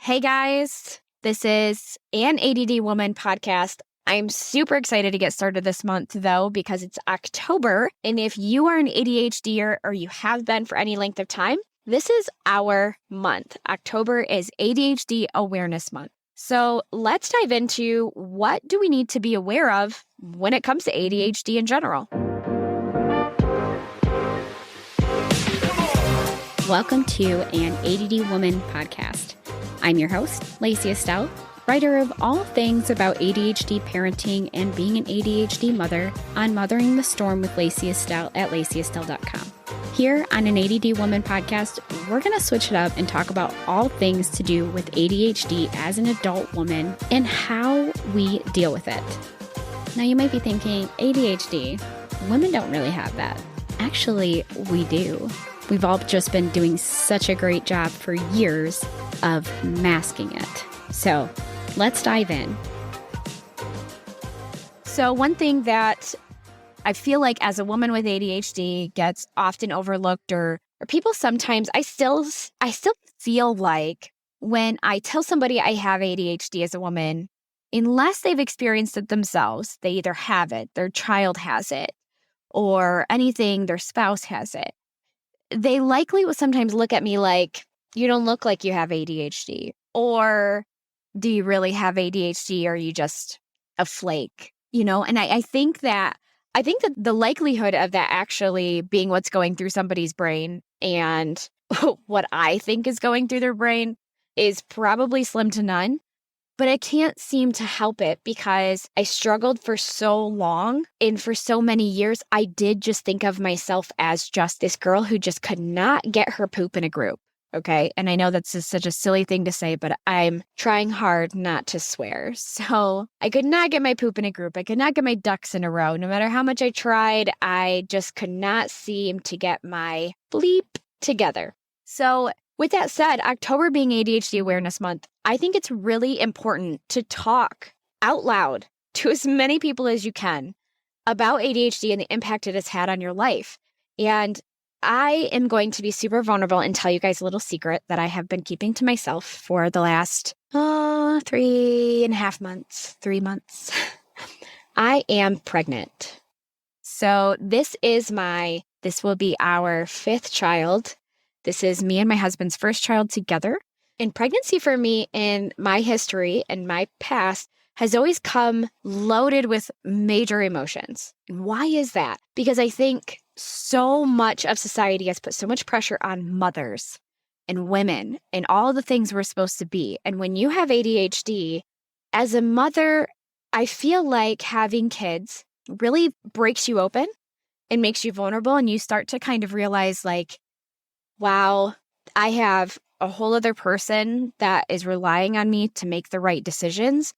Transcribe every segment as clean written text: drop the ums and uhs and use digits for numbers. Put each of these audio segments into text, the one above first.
Hey guys, this is an ADD Woman podcast. I'm super excited to get started this month though, because it's October. And if you are an ADHDer or you have been for any length of time, this is our month. October is ADHD Awareness Month. So let's dive into what do we need to be aware of when it comes to ADHD in general. Welcome to an ADD Woman podcast. I'm your host, Lacy Estelle, writer of all things about ADHD parenting and being an ADHD mother on Mothering the Storm with Lacy Estelle at lacyestelle.com. Here on an ADD Woman podcast, we're going to switch it up and talk about all things to do with ADHD as an adult woman and how we deal with it. Now you might be thinking, ADHD, women don't really have that. Actually, we do. We've all just been doing such a great job for years of masking it. So let's dive in. So one thing that I feel like as a woman with ADHD gets often overlooked or people sometimes, I still feel like when I tell somebody I have ADHD as a woman, unless they've experienced it themselves, they either have it, their child has it, or anything, their spouse has it. They likely will sometimes look at me like, you don't look like you have ADHD. Or do you really have ADHD or are you just a flake? And I think that the likelihood of that actually being what's going through somebody's brain and what I think is going through their brain is probably slim to none. But I can't seem to help it because I struggled for so long and for so many years, I did just think of myself as just this girl who just could not get her poop in a group. Okay. And I know that's just such a silly thing to say, but I'm trying hard not to swear. So I could not get my poop in a group. I could not get my ducks in a row. No matter how much I tried, I just could not seem to get my bleep together. So with that said, October being ADHD Awareness Month, I think it's really important to talk out loud to as many people as you can about ADHD and the impact it has had on your life. And I am going to be super vulnerable and tell you guys a little secret that I have been keeping to myself for the last 3.5 months, 3 months. I am pregnant. So this will be our 5th child. This is me and my husband's first child together. And pregnancy for me in my history and my past has always come loaded with major emotions. Why is that? Because I think so much of society has put so much pressure on mothers and women and all the things we're supposed to be. And when you have ADHD, as a mother, I feel like having kids really breaks you open and makes you vulnerable. And you start to kind of realize like, wow, I have a whole other person that is relying on me to make the right decisions.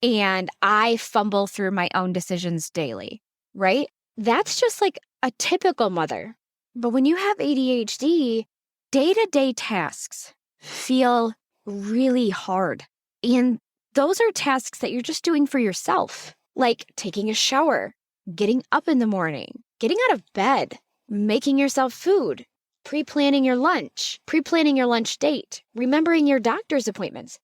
And I fumble through my own decisions daily, right? That's just like a typical mother. But when you have ADHD, day-to-day tasks feel really hard. And those are tasks that you're just doing for yourself, like taking a shower, getting up in the morning, getting out of bed, making yourself food, pre-planning your lunch date, remembering your doctor's appointments.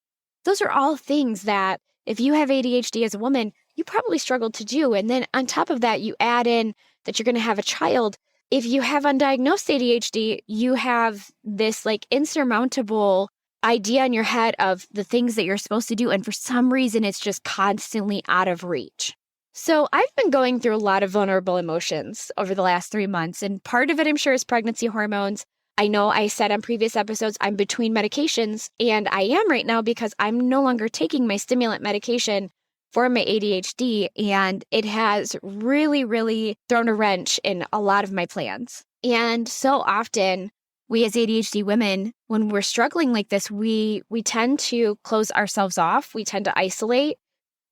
Those are all things that if you have ADHD as a woman, you probably struggle to do. And then on top of that, you add in that you're going to have a child. If you have undiagnosed ADHD, you have this like insurmountable idea in your head of the things that you're supposed to do. And for some reason, it's just constantly out of reach. So I've been going through a lot of vulnerable emotions over the last 3 months, and part of it, I'm sure, is pregnancy hormones. I know I said on previous episodes, I'm between medications, and I am right now because I'm no longer taking my stimulant medication for my ADHD, and it has really, really thrown a wrench in a lot of my plans. And so often, we as ADHD women, when we're struggling like this, we tend to close ourselves off. We tend to isolate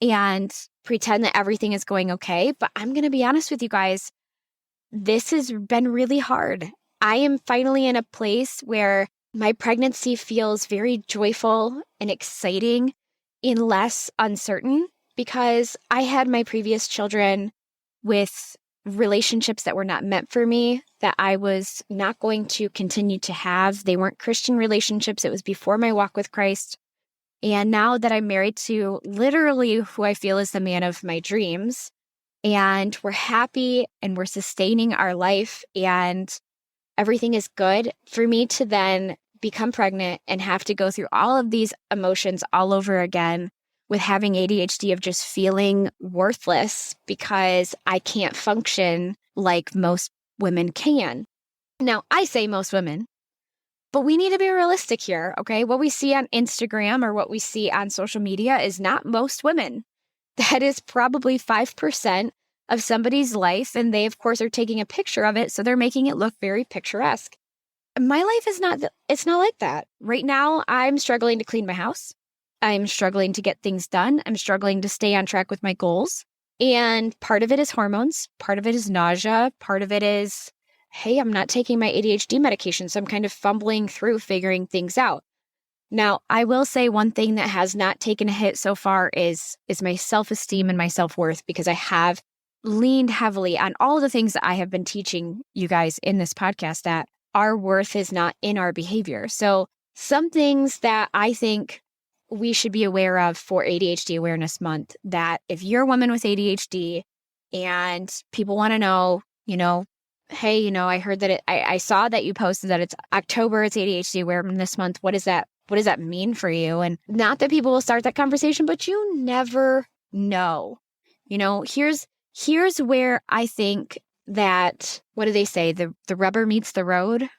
and pretend that everything is going okay. But I'm going to be honest with you guys, this has been really hard. I am finally in a place where my pregnancy feels very joyful and exciting and less uncertain because I had my previous children with relationships that were not meant for me, that I was not going to continue to have. They weren't Christian relationships. It was before my walk with Christ. And now that I'm married to literally who I feel is the man of my dreams, and we're happy and we're sustaining our life and everything is good, for me to then become pregnant and have to go through all of these emotions all over again with having ADHD, of just feeling worthless because I can't function like most women can. Now, I say most women, but we need to be realistic here, okay? What we see on Instagram or what we see on social media is not most women. That is probably 5% of somebody's life, and they, of course, are taking a picture of it, so they're making it look very picturesque. My life is not, it's not like that. Right now, I'm struggling to clean my house. I'm struggling to get things done. I'm struggling to stay on track with my goals. And part of it is hormones. Part of it is nausea. Part of it is, hey, I'm not taking my ADHD medication, so I'm kind of fumbling through figuring things out. Now, I will say one thing that has not taken a hit so far is my self-esteem and my self-worth, because I have leaned heavily on all the things that I have been teaching you guys in this podcast, that our worth is not in our behavior. So some things that I think we should be aware of for ADHD Awareness Month, that if you're a woman with ADHD and people want to know, hey, I heard that I saw that you posted that it's October, it's ADHD Awareness Month. What does that mean for you? And not that people will start that conversation, but you never know. Here's where I think that, what do they say? The rubber meets the road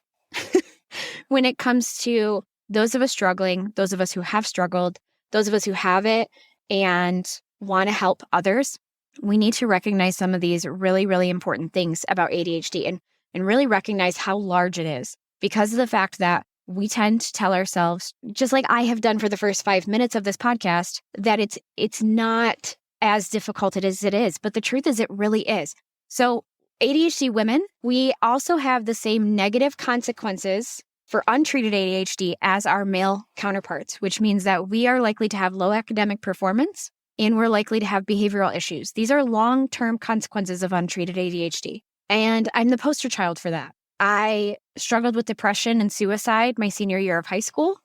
when it comes to those of us struggling, those of us who have struggled, those of us who have it and want to help others. We need to recognize some of these really, really important things about ADHD and really recognize how large it is, because of the fact that we tend to tell ourselves, just like I have done for the first 5 minutes of this podcast, that it's not as difficult as it is. But the truth is, it really is. So ADHD women, we also have the same negative consequences for untreated ADHD as our male counterparts, which means that we are likely to have low academic performance and we're likely to have behavioral issues. These are long-term consequences of untreated ADHD. And I'm the poster child for that. I struggled with depression and suicide my senior year of high school.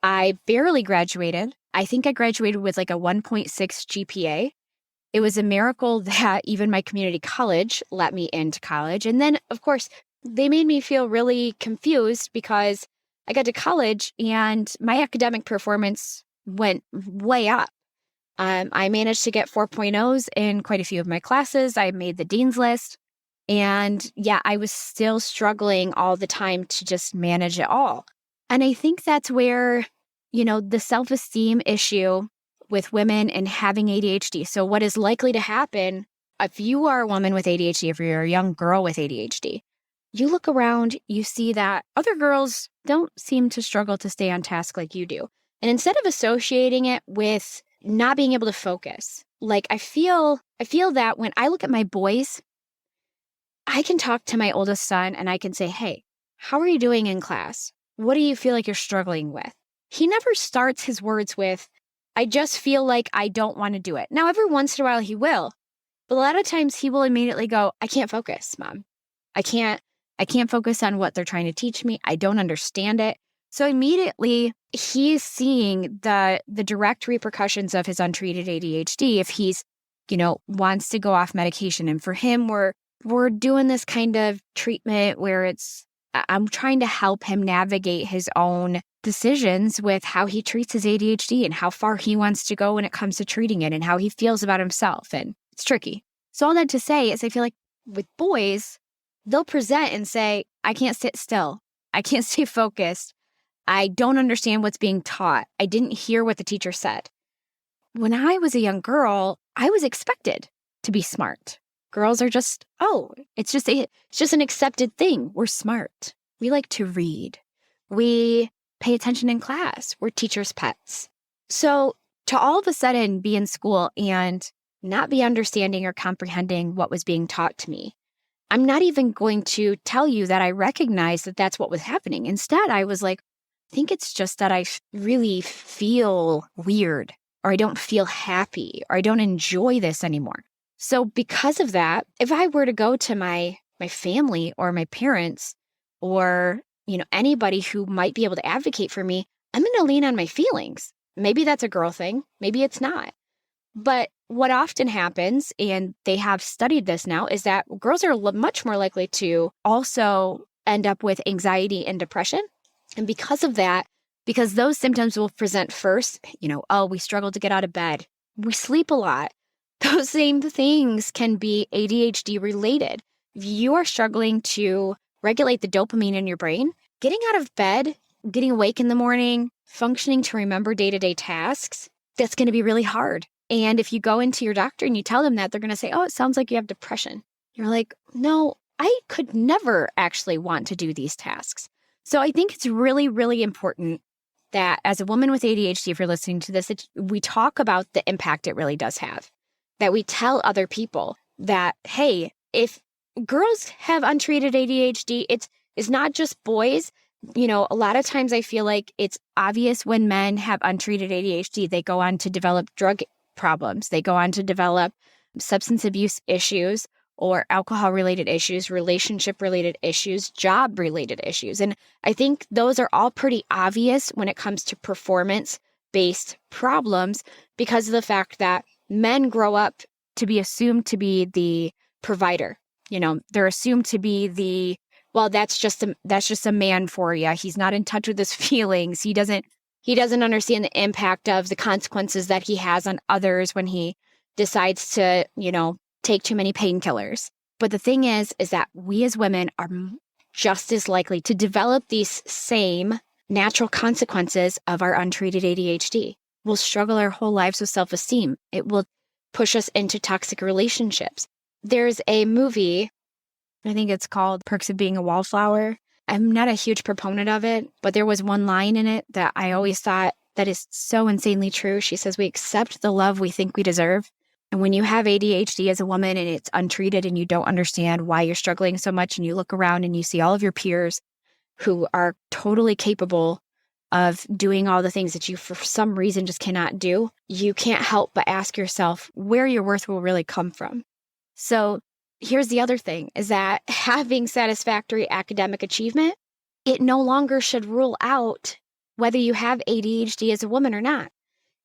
I barely graduated. I think I graduated with like a 1.6 GPA. It was a miracle that even my community college let me into college. And then, of course, they made me feel really confused because I got to college and my academic performance went way up. I managed to get 4.0s in quite a few of my classes. I made the dean's list. And yeah, I was still struggling all the time to just manage it all. And I think that's where, the self-esteem issue with women and having ADHD. So what is likely to happen if you are a woman with ADHD, if you're a young girl with ADHD, you look around, you see that other girls don't seem to struggle to stay on task like you do. And instead of associating it with not being able to focus, like I feel that when I look at my boys, I can talk to my oldest son and I can say, hey, how are you doing in class? What do you feel like you're struggling with? He never starts his words with, I just feel like I don't want to do it. Now, every once in a while he will, but a lot of times he will immediately go, I can't focus, Mom. I can't focus on what they're trying to teach me. I don't understand it. So immediately he's seeing the direct repercussions of his untreated ADHD if he's, wants to go off medication. And for him, we're doing this kind of treatment where I'm trying to help him navigate his own decisions with how he treats his ADHD and how far he wants to go when it comes to treating it and how he feels about himself. And it's tricky. So all that to say is I feel like with boys, they'll present and say, I can't sit still. I can't stay focused. I don't understand what's being taught. I didn't hear what the teacher said. When I was a young girl, I was expected to be smart. Girls are just, it's just an accepted thing. We're smart. We like to read. We pay attention in class. We're teachers' pets. So to all of a sudden be in school and not be understanding or comprehending what was being taught to me, I'm not even going to tell you that I recognize that that's what was happening. Instead, I was like, I think it's just that I really feel weird, or I don't feel happy, or I don't enjoy this anymore. So because of that, if I were to go to my family or my parents or, anybody who might be able to advocate for me, I'm going to lean on my feelings. Maybe that's a girl thing. Maybe it's not. But what often happens, and they have studied this now, is that girls are much more likely to also end up with anxiety and depression. And because of that, because those symptoms will present first, oh, we struggle to get out of bed. We sleep a lot. Those same things can be ADHD related. If you are struggling to regulate the dopamine in your brain, getting out of bed, getting awake in the morning, functioning to remember day-to-day tasks, that's going to be really hard. And if you go into your doctor and you tell them that, they're going to say, oh, it sounds like you have depression. You're like, no, I could never actually want to do these tasks. So I think it's really, really important that as a woman with ADHD, if you're listening to this, we talk about the impact it really does have. That we tell other people that, hey, if girls have untreated ADHD, it's not just boys. A lot of times I feel like it's obvious when men have untreated ADHD, they go on to develop drug problems. They go on to develop substance abuse issues or alcohol-related issues, relationship-related issues, job-related issues. And I think those are all pretty obvious when it comes to performance-based problems because of the fact that men grow up to be assumed to be the provider. They're assumed to be that's just a man for you. He's not in touch with his feelings. He doesn't understand the impact of the consequences that he has on others when he decides to, take too many painkillers. But the thing is that we as women are just as likely to develop these same natural consequences of our untreated ADHD. We'll struggle our whole lives with self-esteem. It will push us into toxic relationships. There's a movie, I think it's called Perks of Being a Wallflower. I'm not a huge proponent of it, but there was one line in it that I always thought that is so insanely true. She says, we accept the love we think we deserve. And when you have ADHD as a woman and it's untreated and you don't understand why you're struggling so much and you look around and you see all of your peers who are totally capable of doing all the things that you for some reason just cannot do, you can't help but ask yourself where your worth will really come from. So here's the other thing is that having satisfactory academic achievement, it no longer should rule out whether you have ADHD as a woman or not.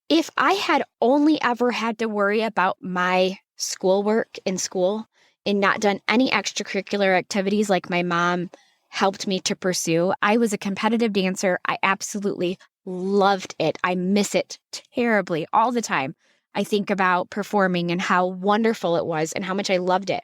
If I had only ever had to worry about my schoolwork in school and not done any extracurricular activities like my mom helped me to pursue, I was a competitive dancer. I absolutely loved it. I miss it terribly all the time. I think about performing and how wonderful it was and how much I loved it.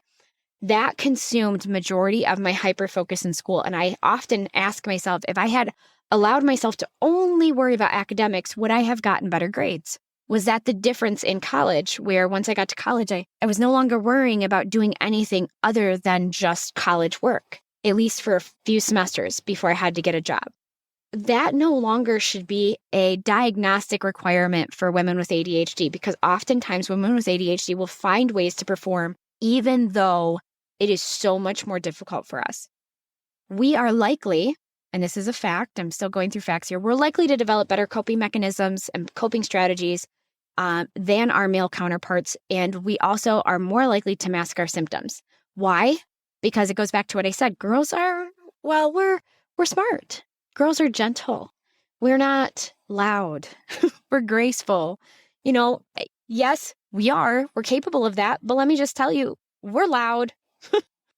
That consumed majority of my hyper-focus in school. And I often ask myself, if I had allowed myself to only worry about academics, would I have gotten better grades? Was that the difference in college, where once I got to college, I was no longer worrying about doing anything other than just college work, at least for a few semesters before I had to get a job. That no longer should be a diagnostic requirement for women with ADHD, because oftentimes women with ADHD will find ways to perform even though it is so much more difficult for us. We are likely, and this is a fact, I'm still going through facts here, we're likely to develop better coping mechanisms and coping strategies than our male counterparts. And we also are more likely to mask our symptoms. Why? Because it goes back to what I said. Girls are, we're smart. Girls are gentle. We're not loud. We're graceful. Yes, we're capable of that. But let me just tell you, we're loud.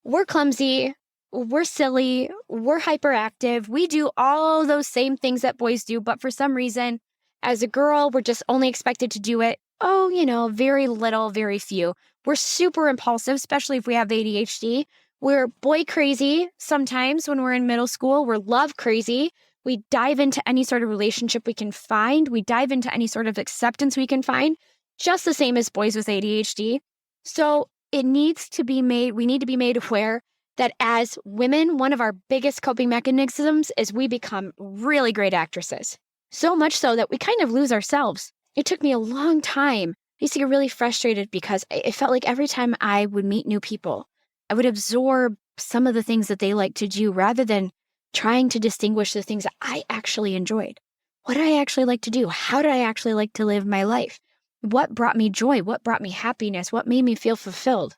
We're clumsy. We're silly. We're hyperactive. We do all those same things that boys do. But for some reason, as a girl, we're just only expected to do it. Very little, very few. We're super impulsive, especially if we have ADHD. We're boy crazy sometimes when we're in middle school. We're love crazy. We dive into any sort of relationship we can find. We dive into any sort of acceptance we can find, just the same as boys with ADHD. So we need to be made aware that as women, one of our biggest coping mechanisms is we become really great actresses. So much so that we kind of lose ourselves. It took me a long time. I used to get really frustrated because it felt like every time I would meet new people, I would absorb some of the things that they like to do rather than trying to distinguish the things that I actually enjoyed. What did I actually like to do? How did I actually like to live my life? What brought me joy? What brought me happiness? What made me feel fulfilled?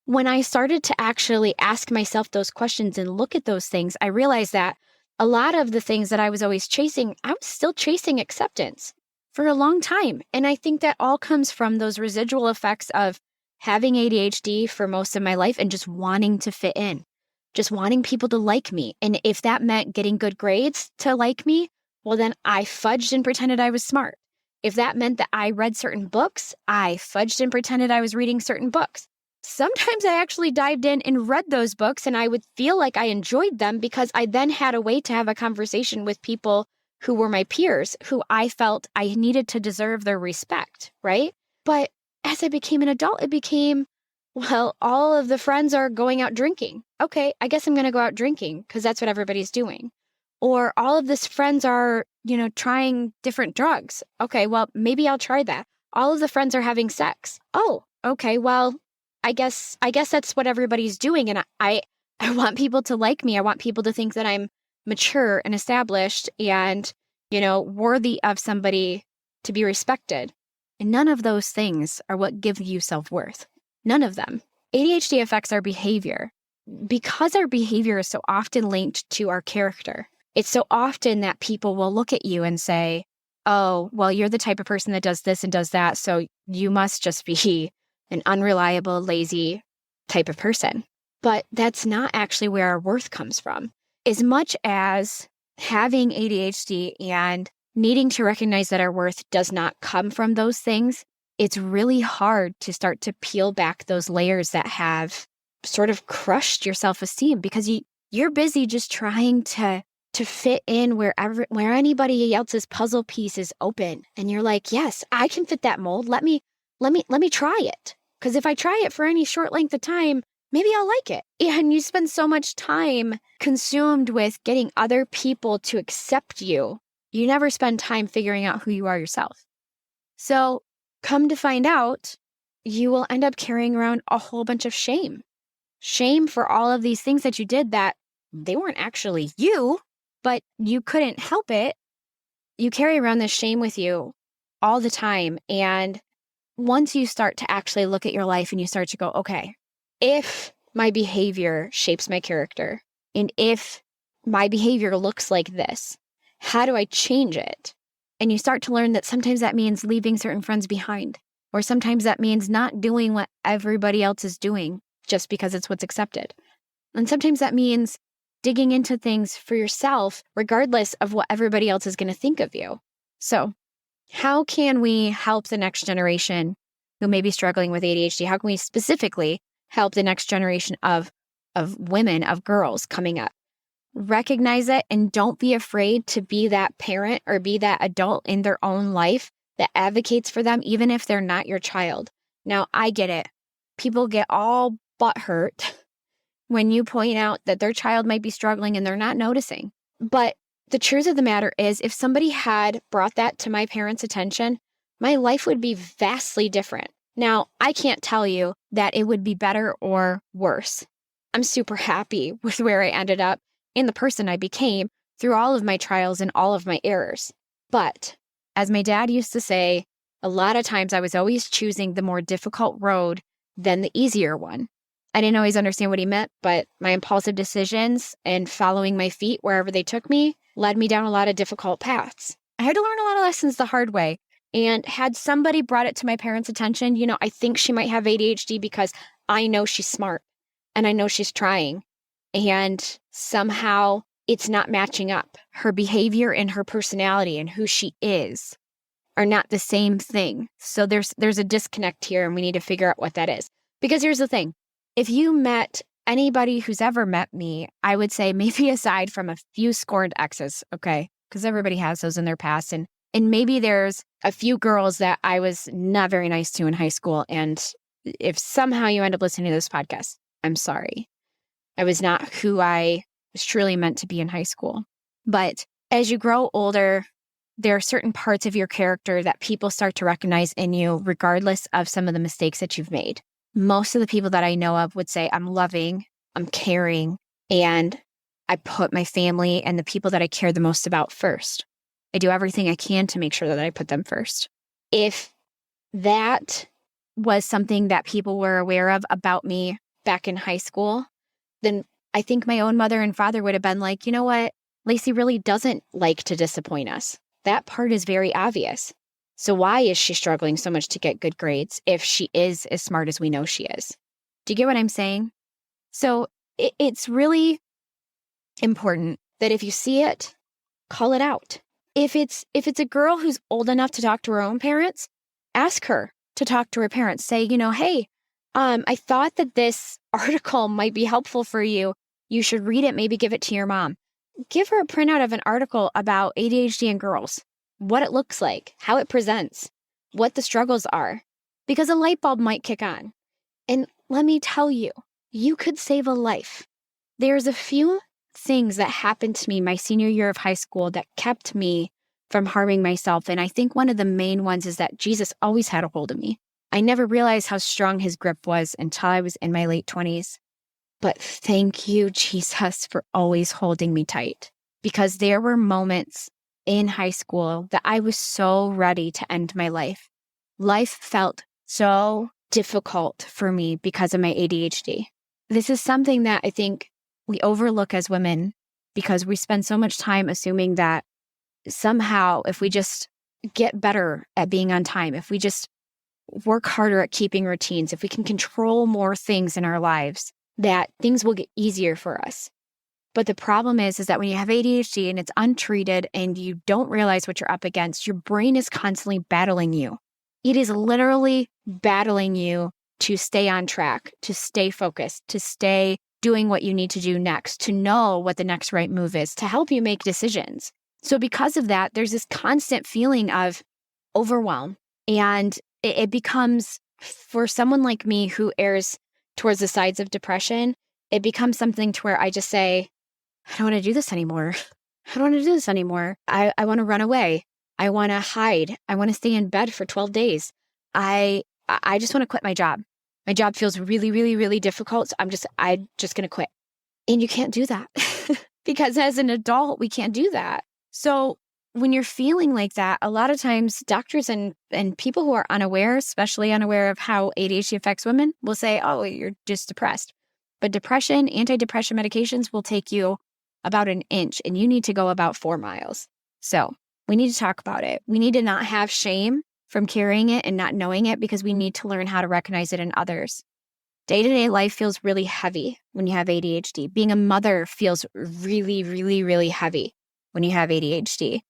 When I started to actually ask myself those questions and look at those things, I realized that a lot of the things that I was always chasing, I was still chasing acceptance. for a long time. And I think that all comes from those residual effects of having ADHD for most of my life and just wanting to fit in, just wanting people to like me. And if that meant getting good grades to like me, well, then I fudged and pretended I was smart. If that meant that I read certain books, I fudged and pretended I was reading certain books. Sometimes I actually dived in and read those books, and I would feel like I enjoyed them because I then had a way to have a conversation with people who were my peers, who I felt I needed to deserve their respect, right? But as I became an adult, it became, well, all of the friends are going out drinking. Okay, I guess I'm going to go out drinking because that's what everybody's doing. Or all of this friends are, trying different drugs. Okay, well, maybe I'll try that. All of the friends are having sex. Oh, okay, well, I guess that's what everybody's doing. And I want people to like me. I want people to think that I'm mature and established and, worthy of somebody to be respected. And none of those things are what give you self-worth. None of them. ADHD affects our behavior because our behavior is so often linked to our character. It's so often that people will look at you and say, oh, well, you're the type of person that does this and does that, so you must just be an unreliable, lazy type of person. But that's not actually where our worth comes from. As much as having ADHD and needing to recognize that our worth does not come from those things, it's really hard to start to peel back those layers that have sort of crushed your self-esteem because you're busy just trying to fit in where anybody else's puzzle piece is open. And you're like, yes, I can fit that mold. Let me try it. Because if I try it for any short length of time, maybe I'll like it. And you spend so much time consumed with getting other people to accept you. You never spend time figuring out who you are yourself. So come to find out, you will end up carrying around a whole bunch of shame. Shame for all of these things that you did that they weren't actually you, but you couldn't help it. You carry around this shame with you all the time. And once you start to actually look at your life and you start to go, okay, if my behavior shapes my character, and if my behavior looks like this, how do I change it? And you start to learn that sometimes that means leaving certain friends behind, or sometimes that means not doing what everybody else is doing just because it's what's accepted. And sometimes that means digging into things for yourself, regardless of what everybody else is going to think of you. So how can we help the next generation who may be struggling with ADHD? How can we specifically help the next generation of women, of girls coming up? Recognize it and don't be afraid to be that parent or be that adult in their own life that advocates for them, even if they're not your child. Now, I get it. People get all butthurt when you point out that their child might be struggling and they're not noticing. But the truth of the matter is, if somebody had brought that to my parents' attention, my life would be vastly different. Now, I can't tell you that it would be better or worse. I'm super happy with where I ended up and the person I became through all of my trials and all of my errors. But as my dad used to say, a lot of times I was always choosing the more difficult road than the easier one. I didn't always understand what he meant, but my impulsive decisions and following my feet wherever they took me led me down a lot of difficult paths. I had to learn a lot of lessons the hard way. And had somebody brought it to my parents' attention, I think she might have ADHD because I know she's smart and I know she's trying. And somehow it's not matching up. Her behavior and her personality and who she is are not the same thing. So there's a disconnect here and we need to figure out what that is. Because here's the thing. If you met anybody who's ever met me, I would say maybe aside from a few scorned exes, okay? Because everybody has those in their past. And maybe there's a few girls that I was not very nice to in high school. And if somehow you end up listening to this podcast, I'm sorry. I was not who I was truly meant to be in high school. But as you grow older, there are certain parts of your character that people start to recognize in you, regardless of some of the mistakes that you've made. Most of the people that I know of would say, I'm loving, I'm caring, and I put my family and the people that I care the most about first. I do everything I can to make sure that I put them first. If that was something that people were aware of about me back in high school, then I think my own mother and father would have been like, you know what? Lacy really doesn't like to disappoint us. That part is very obvious. So why is she struggling so much to get good grades if she is as smart as we know she is? Do you get what I'm saying? So it's really important that if you see it, call it out. If it's a girl who's old enough to talk to her own parents, ask her to talk to her parents. Say, hey, I thought that this article might be helpful for you. You should read it, maybe give it to your mom. Give her a printout of an article about ADHD in girls, what it looks like, how it presents, what the struggles are, because a light bulb might kick on. And let me tell you, you could save a life. There's a few things that happened to me my senior year of high school that kept me from harming myself. And I think one of the main ones is that Jesus always had a hold of me. I never realized how strong his grip was until I was in my late 20s. But thank you, Jesus, for always holding me tight, because there were moments in high school that I was so ready to end my life. Life felt so difficult for me because of my ADHD. This is something that I think we overlook as women because we spend so much time assuming that somehow if we just get better at being on time, if we just work harder at keeping routines, if we can control more things in our lives, that things will get easier for us. But the problem is that when you have ADHD and it's untreated and you don't realize what you're up against, your brain is constantly battling you. It is literally battling you to stay on track, to stay focused, to stay doing what you need to do next, to know what the next right move is, to help you make decisions. So because of that, there's this constant feeling of overwhelm. And it becomes, for someone like me who errs towards the sides of depression, it becomes something to where I just say, I don't want to do this anymore. I don't want to do this anymore. I want to run away. I want to hide. I want to stay in bed for 12 days. I just want to quit my job. My job feels really, really, really difficult. So I'm just going to quit. And you can't do that because as an adult, we can't do that. So when you're feeling like that, a lot of times doctors and people who are unaware, especially unaware of how ADHD affects women, will say, oh, you're just depressed. But depression, antidepressant medications will take you about an inch and you need to go about 4 miles. So we need to talk about it. We need to not have shame from carrying it and not knowing it because we need to learn how to recognize it in others. Day-to-day life feels really heavy when you have ADHD. Being a mother feels really, really, really heavy when you have ADHD.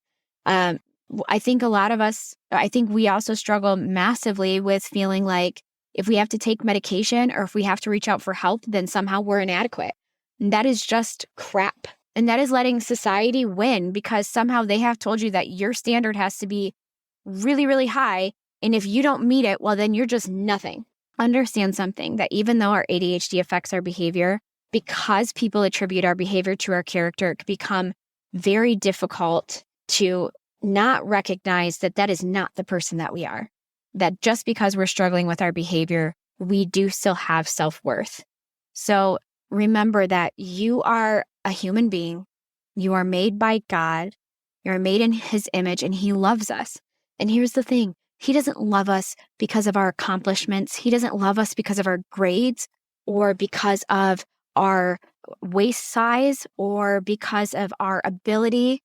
I think a lot of us, I think we also struggle massively with feeling like if we have to take medication or if we have to reach out for help, then somehow we're inadequate. And that is just crap. And that is letting society win because somehow they have told you that your standard has to be really, really high. And if you don't meet it, well, then you're just nothing. Understand something, that even though our ADHD affects our behavior, because people attribute our behavior to our character, it can become very difficult to not recognize that that is not the person that we are. That just because we're struggling with our behavior, we do still have self-worth. So remember that you are a human being. You are made by God. You're made in his image and he loves us. And here's the thing. He doesn't love us because of our accomplishments. He doesn't love us because of our grades or because of our waist size or because of our ability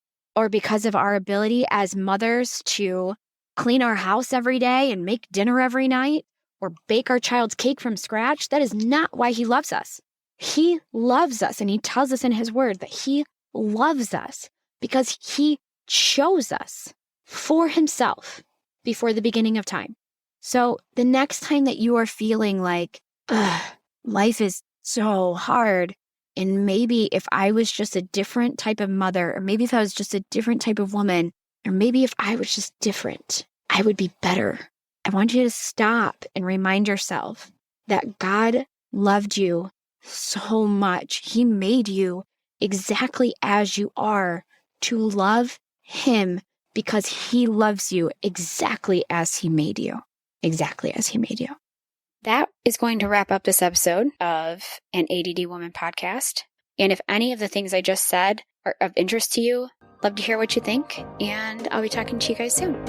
as mothers to clean our house every day and make dinner every night or bake our child's cake from scratch. That is not why he loves us. He loves us, and he tells us in his word that he loves us because he chose us for himself before the beginning of time. So the next time that you are feeling like, life is so hard, and maybe if I was just a different type of mother, or maybe if I was just a different type of woman, or maybe if I was just different, I would be better. I want you to stop and remind yourself that God loved you so much. He made you exactly as you are to love him because he loves you exactly as he made you. Exactly as he made you. That is going to wrap up this episode of an ADD Woman podcast. And if any of the things I just said are of interest to you, love to hear what you think. And I'll be talking to you guys soon.